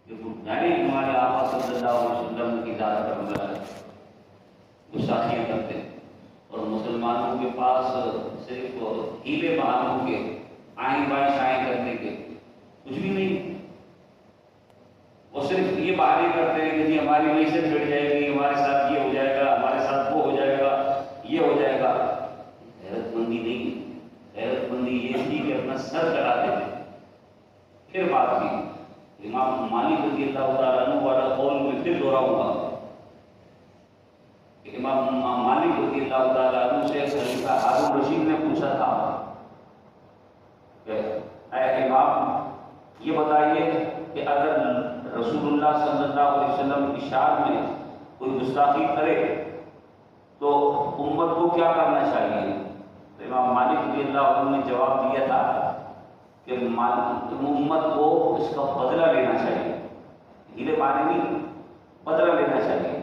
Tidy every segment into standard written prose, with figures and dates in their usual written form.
کہ یعنی ہمارے آقا صلی اللہ علیہ وسلم کی ذات پر حملہ گستاخیاں کرتے ہیں اور مسلمانوں کے پاس صرف ہیلے بہانوں کے آئیں بائیں شائیں کرنے کے کچھ بھی نہیں. وہ صرف یہ بہانے کرتے ہیں کہ جی ہماری معیشت بڑھ جائے گی، ہمارے ساتھ یہ ہو جائے گا، ہمارے ساتھ وہ ہو جائے گا، یہ ہو جائے گا. غیرت مندی نہیں، غیرت مندی یہ تھی کہ اپنا سر کٹاتے تھے. پھر بات کی امام مالک رضی اللہ تعالیٰ عنہ والا قول میں پھر دوہراؤں گا کہ امام مالک رضی اللہ تعالیٰ عنہ سے خلیفہ ہارون رشید نے پوچھا تھا کہ اے امام یہ بتائیے کہ اگر رسول اللہ صلی اللہ علیہ وسلم کی شان میں کوئی گستاخی کرے تو امت کو کیا کرنا چاہیے؟ تو امام مالک رضی اللہ عنہ نے جواب دیا تھا کہ امت کو اس کا بدلہ لینا چاہیے. ہیلے بہانے نہیں، بدلہ لینا چاہیے،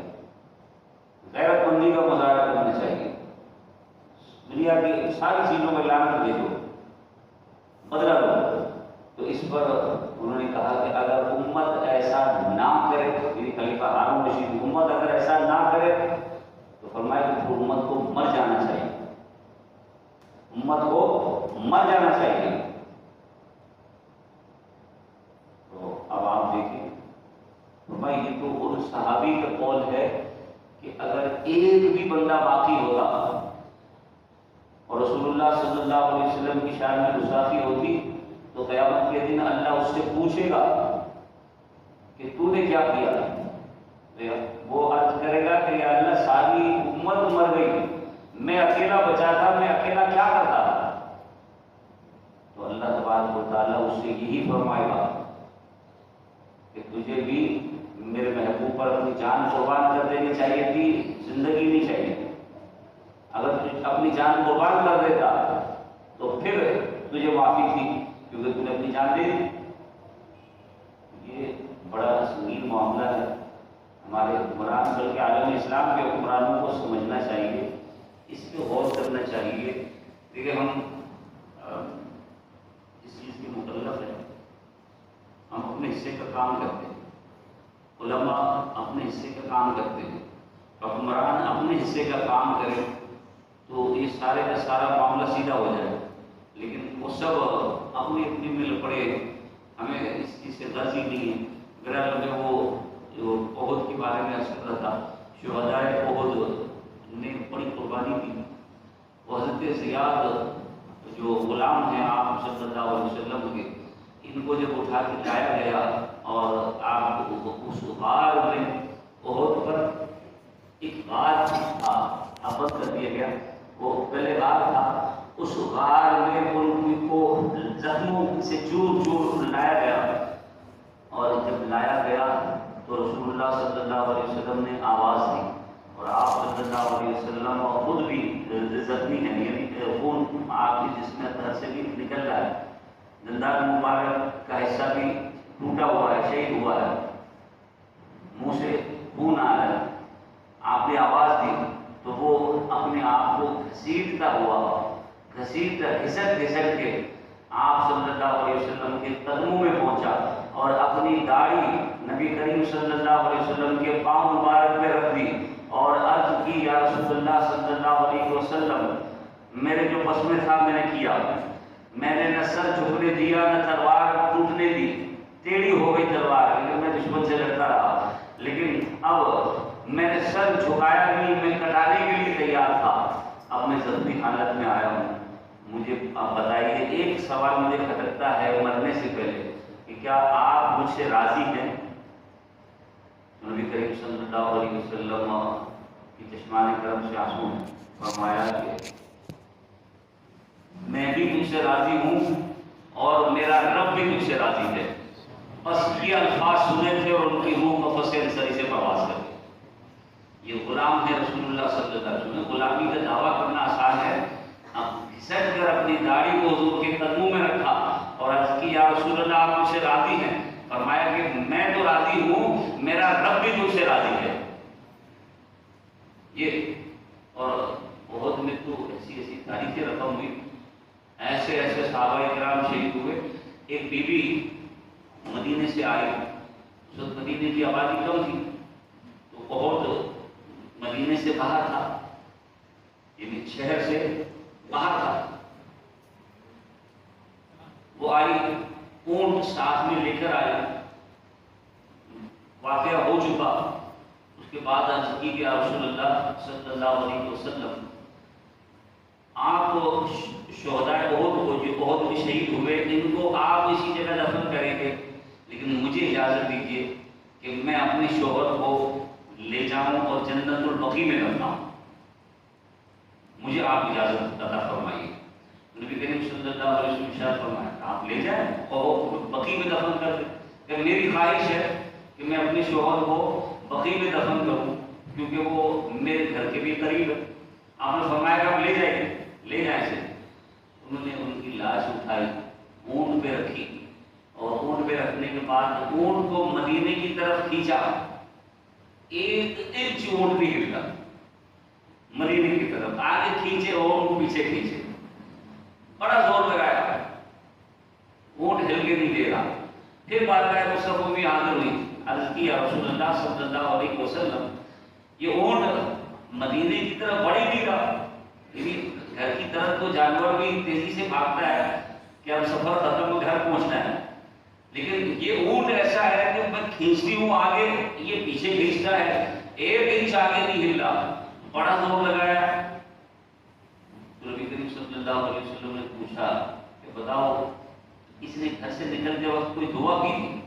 غیرت مندی کا مظاہرہ کرنا چاہیے. دنیا کی ساری چیزوں میں لعنت دے دو، بدلہ دو. تو اس پر انہوں نے کہا کہ اگر امت ایسا نہ کرے، یعنی خلیفہ ہارون رشید، امت اگر ایسا نہ کرے تو فرمایا کہ امت کو مر جانا چاہیے، امت کو مر جانا چاہیے. تو اب آپ دیکھیں فرمایا یہ تو ان صحابی کا قول ہے کہ اگر ایک بھی بندہ باقی ہوتا اور رسول اللہ صلی اللہ علیہ وسلم کی شان میں گستاخی ہوتی تو قیامت کے دن اللہ اس سے پوچھے گا کہ تو نے کیا کیا. وہ عرض کرے گا کہ یا اللہ ساری امت مر گئی، میں اکیلا بچا تھا، میں اکیلا کیا کرتا. تو اللہ تبارک و تعالیٰ اس سے یہی فرمائے گا کہ تجھے بھی میرے محبوب پر اپنی جان قربان کر دینی چاہیے تھی، زندگی نہیں چاہیے. اگر تجھے اپنی جان قربان کر دیتا تو پھر تجھے معافی تھی کیونکہ تم نے اپنی جان دے دی. یہ بڑا سنگین معاملہ ہے. ہمارے حکمران بلکہ عالم اسلام کے حکمرانوں کو سمجھنا چاہیے، اس پہ غور کرنا چاہیے. دیکھیے ہم اس چیز کے مکلف ہیں، ہم اپنے حصے کا کام کرتے ہیں، علماء اپنے حصے کا کام کرتے ہیں، حکمران اپنے حصے کا کام کرے تو یہ سارے کا سارا معاملہ سیدھا ہو جائے. لیکن وہ سب اپنی اپنی میں لپڑے، ہمیں اس چیز سے غرضی نہیں ہے. میرا میں وہ جو احد کے بارے میں عرض کر رہا تھا، شہدائے احد نے بڑی قربانی کی. وہ حضرت زیاد جو غلام ہیں آپ صلی اللہ علیہ وسلم کے، ان کو جب اٹھا کے لایا گیا اور آپ اس غار میں احد پر ایک غار تھا آباد کر دیا گیا، وہ پہلے غار تھا، اس غار میں ان کو زخموں سے چور چور لایا گیا. اور جب لایا گیا تو رسول اللہ صلی اللہ علیہ وسلم نے آواز دی اور آپ صلی اللہ علیہ وسلم خود بھی زخمی ہیں، یعنی خون آپ کے جسم اندر سے بھی نکل رہا ہے، دندان مبارک کا حصہ بھی ٹوٹا ہوا ہے، شہید ہوا ہے، منہ سے خون آ رہا ہے. آپ نے آواز دی تو وہ اپنے آپ کو گھسیٹتا ہوا، گھسٹ کے آپ صلی اللہ علیہ وسلم کے قدموں میں پہنچا اور اپنی داڑھی نبی کریم صلی اللہ علیہ وسلم کے پاؤں مبارک پہ رکھ دی اور عرض کی یا رسول اللہ صلی اللہ علیہ وسلم، میرے جو بس میں تھا میں نے کیا، میں نے نہ سر جھکنے دیا نہ تلوار ٹوٹنے دی. ٹیڑھی ہو گئی تلوار لیکن میں دشمن سے لڑتا رہا، لیکن اب میں نے سر جھکایا نہیں، میں کٹانے کے لیے تیار تھا. اب میں زخمی حالت میں آیا ہوں، مجھے آپ بتائیے. ایک سوال مجھے کھٹکتا ہے مرنے سے پہلے کہ کیا آپ مجھ سے راضی ہیں؟ نبی کریم صلی اللہ علیہ وسلم کی چشمان کرم سے آنسو فرمایا کہ میں بھی تجھ سے راضی ہوں اور میرا رب بھی تجھ سے راضی ہے. بس یہ الفاظ سنے تھے اور ان کی روح مفس انصری سے پرواز کر گئی. یہ غلام ہے رسول اللہ صلی اللہ علیہ وسلم. غلامی کا دعویٰ کرنا آسان ہے، اب گھسٹ کر اپنی داڑھی کو حضور کے قدموں میں رکھا اور عرض کی یا رسول اللہ آپ مجھ سے راضی ہیں؟ فرمایا کہ میں تو راضی ہوں، میرا رب بھی تجھ سے راضی ہے. یہ اور بہت میں تو ایسی تاریخیں رقم ہوئی، ایسے صحابہ کرام شہید ہوئے. ایک بی بی مدینے سے آئی اس وقت مدینے کی آبادی کم تھی، تو بہت مدینے سے باہر تھا، یعنی شہر سے باہر تھا۔ وہ آئی، اونٹ ساتھ میں لے کر آئی، واقعہ ہو چکا۔ اس کے بعد عرض کی کہ یا رسول اللہ صلی اللہ علیہ وسلم، آپ شہدائے احد کو، جو احد میں شہید ہوئے، ان کو آپ اسی جگہ دفن کریں گے، لیکن مجھے اجازت دیجیے کہ میں اپنے شوہر کو لے جاؤں اور جنت البقیع میں دفناؤں، مجھے آپ اجازت عطا فرمائیے۔ نبی کریم صلی اللہ علیہ وسلم ارشاد فرمایا آپ لے جائیں اور بقیع میں دفن کر دیں، کہ میری خواہش ہے کہ میں اپنے شوہر کو بقیع میں دفن کروں، کیونکہ وہ میرے گھر کے بھی قریب ہے۔ آپ نے فرمایا کہ آپ لے جائیں، لے جائیں سے۔ انہوں نے ان کی لاش اٹھائی، اونٹ پہ رکھی، اور اونٹ پہ رکھنے کے بعد اونٹ کو مدینے کی طرف کھینچا، ایک انچ اونٹ بھی ہلا مدینے کی طرف، آگے کھینچے اور پیچھے کھینچے، بڑا زور لگایا، اونٹ ہل کے نہیں دے رہا۔ پھر بارگاہ مصطفیٰ میں حاضر ہوئی، عرض کی یا رسول اللہ صلی اللہ علیہ وسلم، یہ اونٹ مدینے کی طرف بڑھ ہی نہیں رہا، یعنی گھر کی طرف تو جانور بھی تیزی سے بھاگتا ہے کہ اب سفر ختم ہو گھر پہنچنا ہے، لیکن یہ اونٹ ایسا ہے کہ میں کھینچتی ہوں آگے، یہ پیچھے کھینچتا ہے، ایک انچ آگے نہیں ہل رہا، بڑا زور لگایا۔ تو نبی کریم صلی اللہ علیہ وسلم نے پوچھا کہ بتاؤ اس نے گھر سے نکلتے وقت کوئی دعا کی تھی؟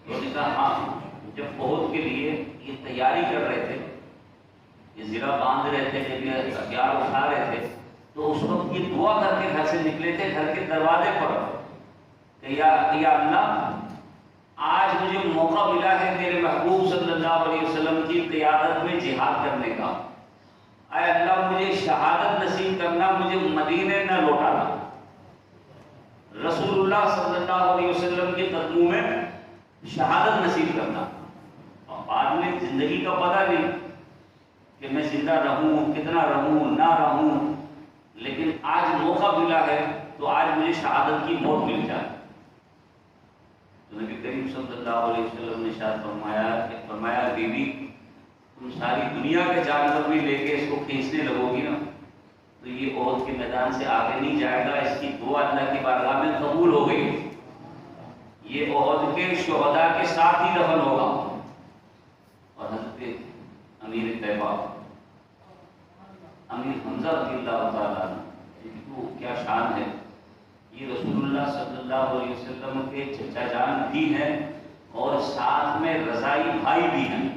انہوں نے کہا ہاں، جب احد کے لیے یہ تیاری کر رہے تھے، یہ زرہ باندھ رہے تھے، جب یہ ہتھیار اٹھا رہے تھے، تو اس وقت یہ دعا کر کے گھر سے نکلے تھے، گھر کے دروازے پر کہ یا اللہ، آج مجھے موقع ملا ہے تیرے محبوب صلی اللہ علیہ وسلم کی قیادت میں جہاد کرنے کا، اے اللہ مجھے شہادت نصیب کرنا، مجھے مدینے نہ لوٹانا، رسول اللہ صلی اللہ علیہ وسلم کے قدموں میں شہادت نصیب کرنا۔ اور بعد میں زندگی کا پتہ نہیں کہ میں زندہ رہوں، کتنا رہوں، نہ رہوں، لیکن آج موقع ملا ہے تو آج مجھے شہادت کی موت مل جائے۔ تو نبی کریم صلی اللہ علیہ وسلم نے ارشاد فرمایا بیوی، تم ساری دنیا کے جانور بھی لے کے اس کو کھینچنے لگو گی نا تو یہ احد کے میدان سے آگے نہیں جائے گا، اس کی دعا اللہ کی بارگاہ میں قبول ہو گئی، یہ احد کے شہداء کے ساتھ ہی دفن ہوگا۔ اور حضرت امیر طیبہ امیر حمزہ رضی اللہ تعالیٰ عنہ، کیا شان ہے، یہ رسول اللہ صلی اللہ علیہ وسلم کے چچا جان بھی ہیں اور ساتھ میں رضائی بھائی بھی ہیں۔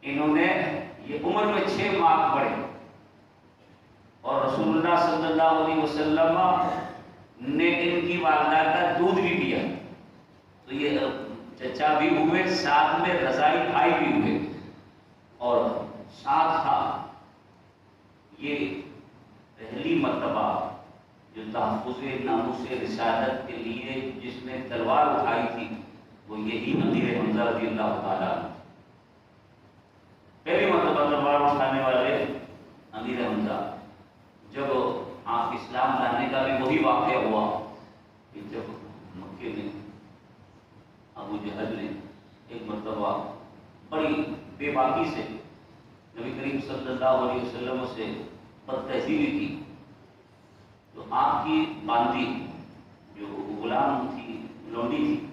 انہوں نے یہ عمر میں 6 ماہ پڑے اور رسول اللہ صلی اللہ علیہ وسلم نے ان کی والدہ کا دودھ بھی پیا، تو یہ چچا بھی ہوئے، ساتھ میں رضائی بھائی بھی ہوئے، اور ساتھ تھا یہ پہلی مرتبہ جو تحفظ ناموس رسالت کے لیے جس نے تلوار اٹھائی تھی وہ یہی امیر حمزہ رضی اللہ تعالیٰ عنہ، پہلی مرتبہ تلوار اٹھانے والے امیر حمزہ۔ جب آپ اسلام لانے کا بھی وہی واقعہ ہوا کہ جب مکے میں ابو جہل نے ایک مرتبہ بڑی بے باکی سے نبی کریم صلی اللہ علیہ وسلم سے بد تہذیبی کی، تو آپ کی باندی جو غلام تھی، لونڈی تھی،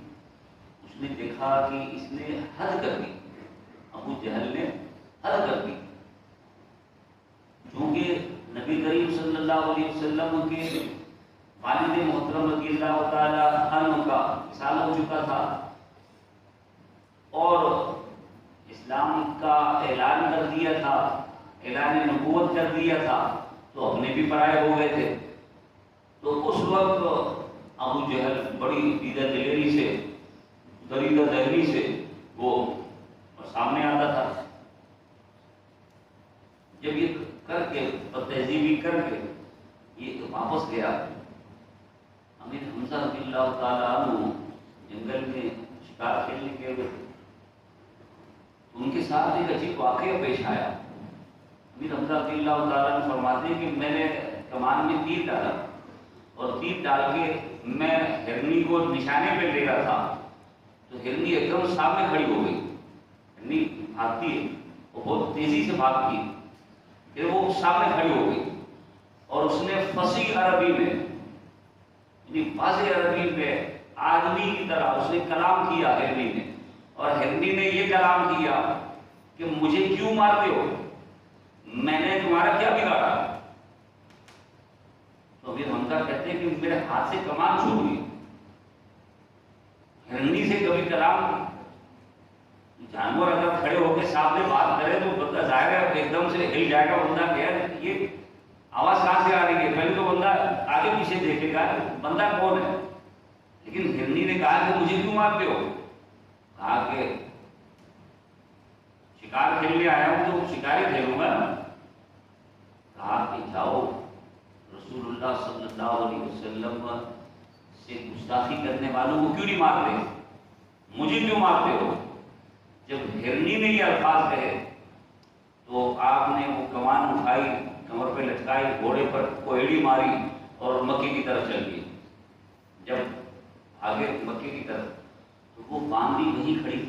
اس نے دیکھا کہ اس نے حد کر دی، ابو جہل نے حد کر دی، چونکہ نبی کریم صلی اللہ علیہ وسلم کے والد محترم رضی اللہ تعالیٰ عنہ کا وصال ہو چکا تھا اور اسلام کا اعلان کر دیا تھا، اعلان نبوت کر دیا تھا، تو اپنے بھی پرائے ہو گئے تھے۔ تو اس وقت ابو جہل بڑی دیدہ دلیری سے، دریدہ دہلی سے وہ سامنے آتا تھا۔ جب یہ کر کے بد تہذیبی کر کے یہ واپس گیا، امیر حمزہ رضی اللہ تعالیٰ عنہ جنگل میں شکار کھیلنے گئے ہوئے تھے، ان کے ساتھ ایک عجیب واقعہ پیش آیا۔ امیر حمزہ رضی اللہ تعالیٰ عنہ فرماتے ہیں کہ میں نے کمان میں تیر ڈالا اور تیر ڈال کے میں ہرنی کو نشانے پہ لے رہا تھا تو ہرنی ایک دم سامنے کھڑی ہو گئی. ہرنی بھاگتی ہے، وہ بہت تیزی سے بھاگتی ہے، پھر وہ سامنے کھڑی ہو گئی اور اس نے فصیح عربی میں، یعنی واضح عربی میں آدمی کی طرح اس نے کلام کیا ہرنی نے. اور ہرنی نے یہ کلام کیا کہ مجھے کیوں مارتے ہو، میں نے تمہارا کیا بگاڑا. تو ابھی حمزہ کہتے ہیں کہ میرے ہاتھ سے کمان چھوٹ گئی. ہرنی سے کبھی کلام، جانور اگر کھڑے ہو کے سامنے بات کرے تو بندہ ظاہر ہے ایک دم سے ہل جائے گا. بندہ کہ یہ آواز کہاں سے آ رہی ہے، پہلے تو بندہ آگے پیچھے دیکھے گا بندہ کون ہے. لیکن ہرنی نے کہا کہ مجھے کیوں مارتے ہو. کہا کہ شکار کھیلنے آیا ہوں تو شکاری کھیلوں گا. کہا کہ جاؤ رسول اللہ صلی اللہ علیہ وسلم سے گستاخی کرنے والوں کو کیوں نہیں مارتے، مجھے کیوں مارتے ہو. جب ہرنی نے یہ الفاظ کہے تو آپ نے وہ کمان اٹھائی، کمر پہ لٹکائی، گھوڑے پر کوہڑی ماری اور مکے کی طرف چل گئی. جب آگے مکے کی طرف تو وہ باندھی وہیں کھڑی،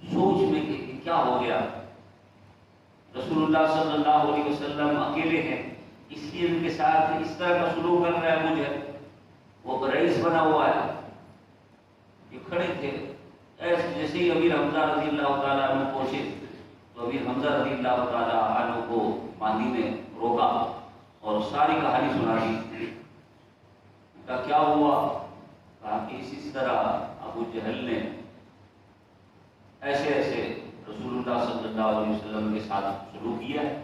سوچ میں کہ کیا ہو گیا. رسول اللہ صلی اللہ علیہ وسلم اکیلے ہیں، اس لیے ان کے ساتھ اس طرح کا سلوک کر رہا ہے. مجھے وہ رئیس بنا ہوا ہے. یہ کھڑے تھے ایسے جیسے ہی امیر حمزہ رضی اللہ تعالیٰ عنہ پہنچے تو امیر حمزہ رضی اللہ تعالیٰ عنہ کو باندھی نے روکا اور ساری کہانی سنا دی. کہا کیا ہوا. کہا کہ اسی طرح ابو جہل نے ایسے ایسے رسول اللہ صلی اللہ علیہ وسلم کے ساتھ سلوک کیا ہے.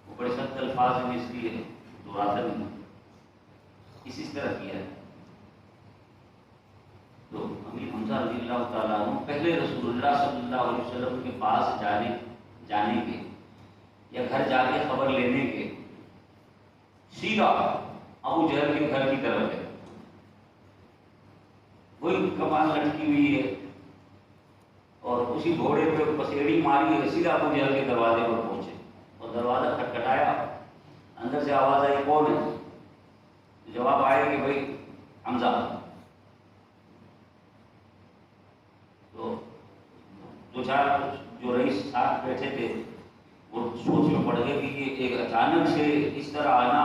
وہ بڑے سخت الفاظ میں اس لیے دہراتا نہیں، اسی طرح کیا ہے. تو امیر حمزہ رضی اللہ تعالیٰ عنہ پہلے رسول اللہ صلی اللہ علیہ وسلم کے پاس جانے کے یا گھر جا کے خبر لینے کے سیدھا ابو جہل کے گھر کی طرف ہے. وہی کمان لٹکی ہوئی ہے اور اسی گھوڑے پہ پسیڑی ماری ہے، سیدھا ابو جہل کے دروازے پر پہنچے اور دروازہ کھٹکھٹایا. اندر سے آواز آئی کون ہے. جواب آیا کہ بھائی حمزہ. تو دو چار جو رئیس ساتھ بیٹھے تھے وہ سوچ میں پڑ گئے کہ یہ ایک اچانک سے اس طرح آنا،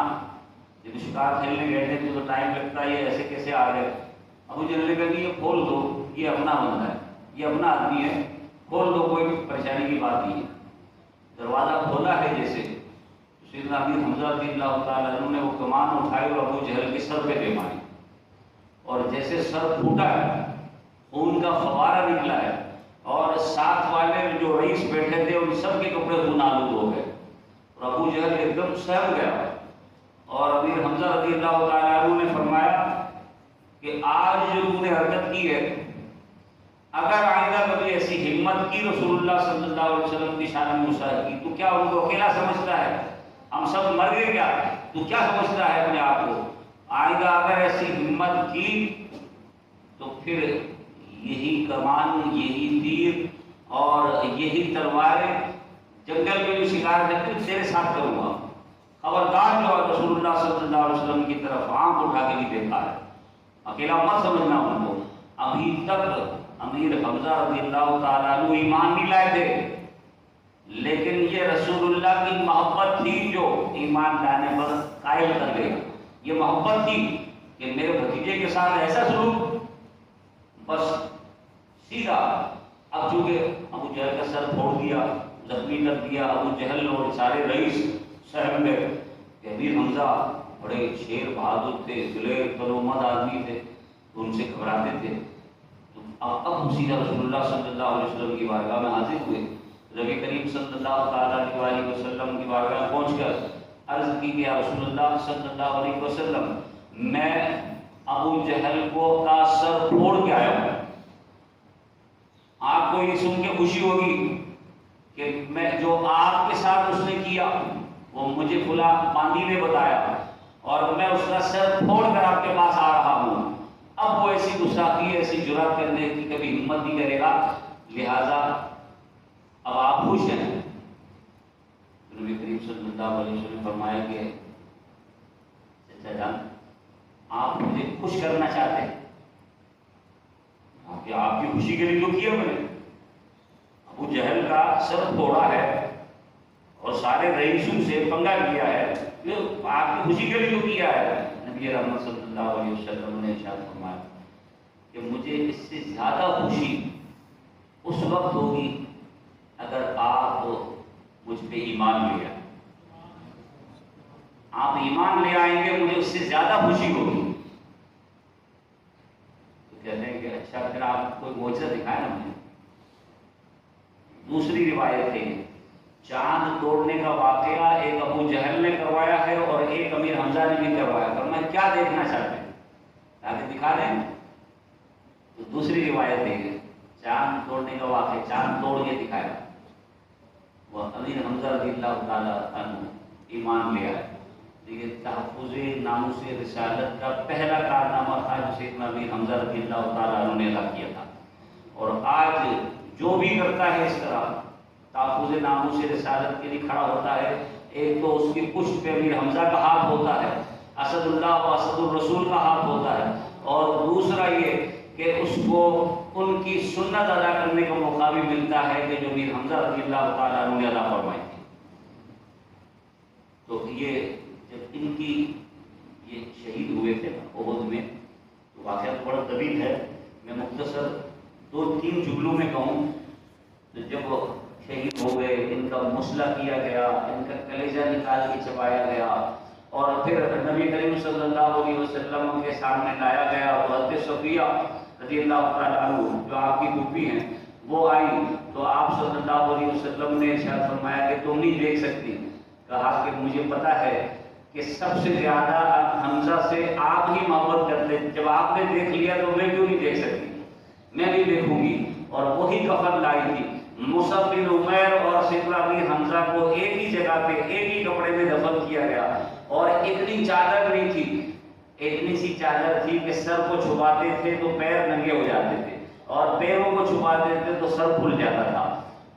جب شکار کھیلنے گئے تھے تو ٹائم لگتا ہے، یہ ایسے کیسے آ گئے. ابو جہل نے کہا کہ یہ کھول دو، یہ اپنا بندہ ہے، یہ اپنا آدمی ہے، کھول دو، کوئی پریشانی کی بات نہیں ہے. دروازہ کھولا ہے جیسے سیدنا امیر حمزہ رضی اللہ تعالیٰ عنہ نے وہ کمان اٹھائی اور ابو جہل کے سر پہ دے ماری اور جیسے سر پھوٹا ہے خون کا فوارہ نکلا ہے اور ساتھ والے جو رئیس بیٹھے تھے ان سب کے کپڑے خون آلود ہو گئے اور ابو جہل ایک دم سہم گیا. اور امیر حمزہ رضی اللہ تعالیٰ عنہ نے فرمایا کہ آج جو تم نے حرکت کی ہے، اگر آئندہ کبھی ایسی ہمت کی رسول اللہ صلی اللہ علیہ وسلم کی شان میں مشاہد کی تو کیا ان کو اکیلا سمجھتا ہے، ہم سب مر گئے کیا، تو کیا سمجھتا ہے اپنے آپ کو. آئندہ اگر ایسی ہمت کی تو پھر یہی کمان، یہی تیر اور یہی تلواریں جنگل میں جو شکار کرتے ہیں تیرے ساتھ کروں گا. خبردار جو رسول اللہ صلی اللہ علیہ وسلم کی طرف آنکھ اٹھا کے بھی دیکھا ہے، اکیلا مت سمجھنا ان کو. ابھی تک امیر حمزہ رضی اللہ تعالیٰ عنہ ایمان نہیں لائے تھے، لیکن یہ رسول اللہ کی محبت تھی جو ایمان لانے پر قائل کر گئی. یہ محبت تھی کہ میرے بھتیجے کے ساتھ ایسا سلوک، بس سیدھا. اب چونکہ ابو جہل کا سر پھوڑ دیا، زخمی کر دیا، ابو جہل اور سارے رئیس سہم گئے کہ امیر حمزہ بڑے شیر بہادر تھے، دلیر تلومد آدمی تھے تو ان سے گھبراتے تھے. تو اب ہم سیدھا رسول اللہ صلی اللہ علیہ وسلم کی بارگاہ میں حاضر ہوئے. نبی کریم صلی اللہ تعالیٰ علیہ وسلم کی بارگاہ میں پہنچ کر عرض کی کہ یا رسول اللہ صلی اللہ علیہ وسلم، میں ابو جہل کو کا سر پھوڑ کے آیا ہوں. آپ کو یہ سن کے خوشی ہوگی کہ میں جو آپ کے ساتھ اس نے کیا وہ مجھے فلاں باندھی نے بتایا اور میں اس کا سر پھوڑ کر آپ کے پاس آ رہا ہوں. اب وہ ایسی گستاخی، ایسی جرات کرنے کی کبھی ہمت نہیں کرے گا، لہذا اب آپ خوش ہیں. نبی کریم صلی اللہ علیہ وسلم فرمایا کہ اچھا جان آپ مجھے خوش کرنا چاہتے ہیں کہ آپ کی خوشی کے لیے جو کیا میں نے، ابو جہل کا سر توڑا ہے اور سارے رئیسوں سے پنگا کیا ہے، آپ کی خوشی کے لیے جو کیا ہے، نبی رحمت صلی اللہ علیہ وسلم نے ارشاد فرمایا کہ مجھے اس سے زیادہ خوشی اس وقت ہوگی اگر آپ مجھ پہ ایمان لے آئیں، آپ ایمان لے آئیں گے مجھے اس سے زیادہ خوشی ہوگی۔ تو کہتے ہیں کہ اچھا پھر آپ کوئی معجزہ دکھائے نا مجھے۔ دوسری روایت ہے چاند توڑنے کا واقعہ ایک ابو جہل نے کروایا ہے اور ایک امیر حمزہ نے بھی کروایا، فرمایا کیا دیکھنا چاہتے ہیں آگے دکھا دیں۔ تو دوسری روایت ہے چاند توڑنے کا واقعہ، چاند توڑ کے دکھایا، وہ امیر حمزہ رضی اللہ تعالیٰ عنہ ایمان لے آئے۔ یہ تحفظ ناموس رسالت کا پہلا کارنامہ تھا جو سیدنا امیر حمزہ رضی اللہ تعالیٰ عنہ نے ادا کیا تھا، اور آج جو بھی کرتا ہے اس طرح تحفظ ناموس رسالت کے لیے کھڑا ہوتا ہے، ایک تو اس کی پشت پہ امیر حمزہ کا ہاتھ ہوتا ہے، اسد اللہ و اسد الرسول کا ہاتھ ہوتا ہے، اور دوسرا یہ کہ اس کو ان کی سنت ادا کرنے کا موقع بھی ملتا ہے کہ جو امیر حمزہ رضی اللہ تعالیٰ عنہ نے ادا فرمائی تھی۔ تو یہ جب ان کی یہ شہید ہوئے تھے احد میں، تو واقعہ بڑا طویل ہے، میں مختصر 2-3 جملوں میں کہوں تو جب شہید ہو گئے، ان کا مسئلہ کیا گیا، ان کا کلیجہ نکال کے چبایا گیا، اور پھر نبی کریم صلی اللہ علیہ وسلم کے سامنے لایا گیا، حضرت صفیہ رضی اللہ تعالیٰ عنہ جو آپ کی پھوپھی ہیں وہ آئی، تو آپ صلی اللہ علیہ وسلم نے ارشاد فرمایا کہ تم نہیں دیکھ سکتی، کہا کہ مجھے پتا ہے کہ سب سے زیادہ حمزہ سے آپ ہی محبت کرتے، جب آپ نے دیکھ لیا تو میں کیوں نہیں دیکھ سکتی، میں بھی دیکھوں گی۔ اور وہی کفن لائی تھی، مصعب بن عمیر اور سیدنا امیر حمزہ کو ایک ہی جگہ پہ ایک ہی کپڑے میں دفن کیا گیا، اور اتنی چادر نہیں تھی، اتنی سی چادر تھی کہ سر کو چھپاتے تھے تو پیر ننگے ہو جاتے تھے، اور پیروں کو چھپاتے تھے تو سر کھل جاتا تھا،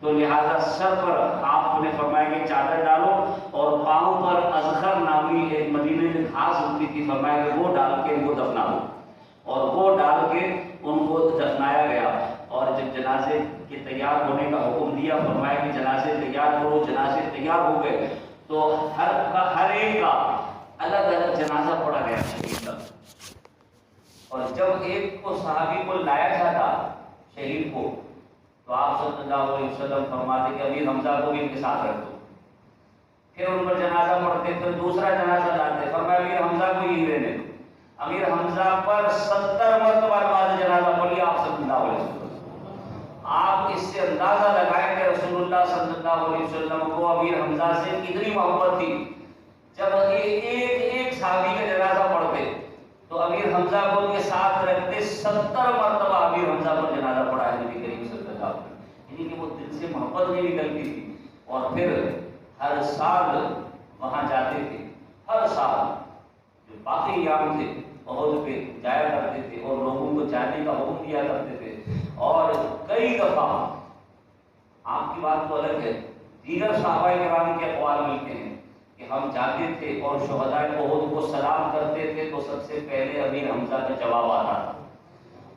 تو لہذا سر پر آپ نے فرمایا کہ چادر ڈالو، اور پاؤں پر ازخر نامی ایک مدینے میں گھاس ہوتی تھی، فرمایا کہ وہ ڈال کے ان کو دفنا دو، اور وہ ڈال کے ان کو دفنایا گیا۔ اور جب جنازے کے تیار ہونے کا حکم دیا، فرمایا کہ جنازے تیار کرو، جنازے تیار ہو گئے، تو ہر ایک کا الگ الگ جنازہ پڑا گیا شہید کا، اور جب ایک کو صحابی کو لایا جاتا شہید کو، تو آپ صلی اللہ علیہ وسلم فرماتے کہ امیر حمزہ کو بھی ان کے ساتھ رکھ دو، پھر ان پر جنازہ پڑھتے، پھر دوسرا جنازہ لاتے، فرمایا امیر حمزہ کو ہی رہنے دو، امیر حمزہ پر 70 مرتبہ نماز جنازہ پڑھی آپ صلی اللہ علیہ وسلم۔ آپ اس سے اندازہ لگائیں کہ رسول اللہ صلی اللہ علیہ وسلم کو امیر حمزہ سے کتنی محبت تھی، جب ایک صحابی کا جنازہ پڑھتے تو امیر حمزہ کو ان کے ساتھ رکھتے، 70 مرتبہ امیر حمزہ پر جنازہ پڑھا ہے نبی کریم صلی اللہ علیہ وسلم، یعنی کہ وہ دل سے محبت نہیں نکلتی تھی، اور پھر ہر سال وہاں جاتے تھے، ہر سال جو باقی ایام تھے احد پہ جایا کرتے تھے، اور لوگوں کو جانے کا حکم دیا کرتے تھے، اور کئی دفعہ آپ کی بات تو الگ ہے، دیگر صحابہ کرام کے اقوال ملتے ہیں کہ ہم جاتے تھے اور شہداء احد کو سلام کرتے تھے تو سب سے پہلے امیر حمزہ کا جواب آتا تھا،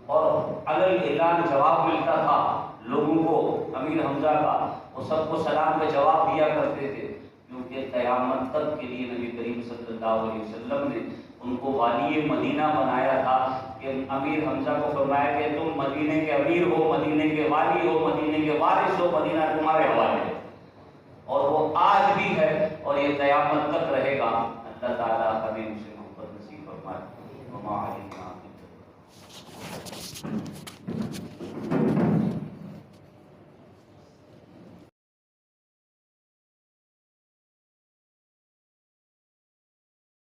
اور علل اعلان جواب ملتا تھا لوگوں کو امیر حمزہ کا، وہ سب کو سلام کا جواب دیا کرتے تھے، کیونکہ قیامت تک کے لیے نبی کریم صلی اللہ علیہ وسلم نے ان کو والی مدینہ بنایا تھا، کہ امیر حمزہ کو فرمایا کہ تم مدینے کے امیر ہو، مدینے کے والی ہو، مدینے کے وارث ہو، مدینہ تمہارے حوالے ہے، اور وہ آج بھی ہے اور یہ قیامت تک رہے گا۔ اللہ تعالیٰ ہمیں